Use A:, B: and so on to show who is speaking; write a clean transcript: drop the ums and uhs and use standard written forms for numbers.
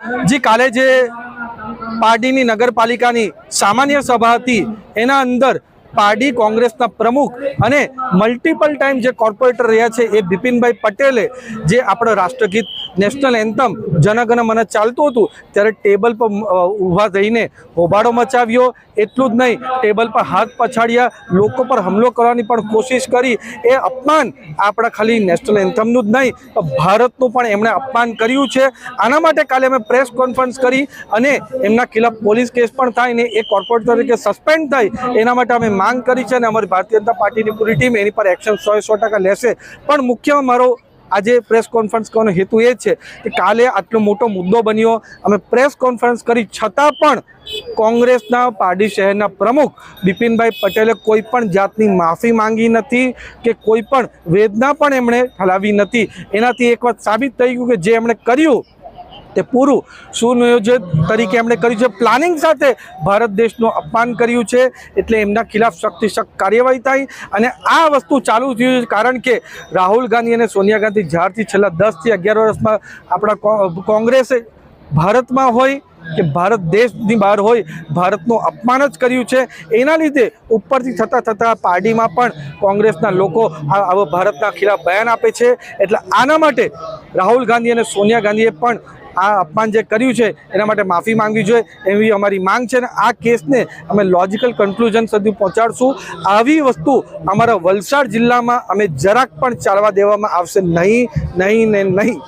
A: जी काले जे पार्टी नगरपालिका सामान्य सभा थी एना अंदर पार्टी कांग्रेस प्रमुख अने मल्टीपल टाइम जे कॉर्पोरेटर रह्या छे ए बिपिनभाई पटेले जे आपणो राष्ट्रगीत नेशनल एंथम जनगण मन चालतुं हतुं त्यारे टेबल पर ऊभा थईने होबाळो मचाव्यो। एटलुं ज नहीं, टेबल पर हाथ पछाड़्या, लोको पर हमलो करवानी पण कोशिश करी। ए अपमान आपणा खाली नेशनल एंथमनुं ज नहीं भारतनुं पण एमणे अपमान कर्युं छे। आना माटे काले अमे प्रेस कॉन्फरन्स करी अने एमना खिलाफ पोलीस केस पण थाय ने ए कॉर्पोरेटर तरीके सस्पेन्ड थाय एना माटे अमे मांग करी छे। अमारी भारतीय जनता पार्टीनी पूरी टीम एनी पर एक्शन 100% लेशे। पण मुख्य मारो आज प्रेस कॉन्फरन्स करવાનો हेतु ए छे कि काले आटलो मोटो मुद्दो बन्यो, अमे प्रेस कॉन्फरन्स करी छतां पण कांग्रेसना पारडी शहेरना प्रमुख बिपिनभाई पटेले कोईपण जातनी माफी मांगी नथी के कोईपण वेदना पण एमणे ठलावी नथी। एनाथी एक वात साबित थई गयुं के जे एमणे कर्युं ते पूरुं सुनियोजित तरीके एमणे कर्युं छे, प्लानिंग साथे भारत देशનું अपमान कर्युं छे। एटले एमना खिलाफ सख्त सख्त कार्यवाही थाय अने आ वस्तु चालू थयुं छे कारण के राहुल गांधी अने सोनिया गांधी ज्यारथी छेल्ला 10 થી 11 वर्षमां आपणा कांग्रेसे भारतमां होय कि भारत देशनी बहार होय भारतनुं अपमान ज कर्युं छे। एना लीधे उपरथी थता थता पार्टीमां पण कांग्रेसना लोको आ भारतना खिलाफ बयान आपे छे। एटले आना माटे राहुल गांधी अने सोनिया गांधीए पण आ अपमान जे कर्युं छे एना माटे माफी मांगवी जोईए एवी अमारी मांग छे। आ केसने अमे लॉजिकल कन्क्लूजन सुधी पहोंचाडशुं। आवी वस्तु अमारा वलसाड जिल्लामां अमे જરાક પણ ચાલવા દેવામાં આવશે નહીં, નહીં ને નહીં।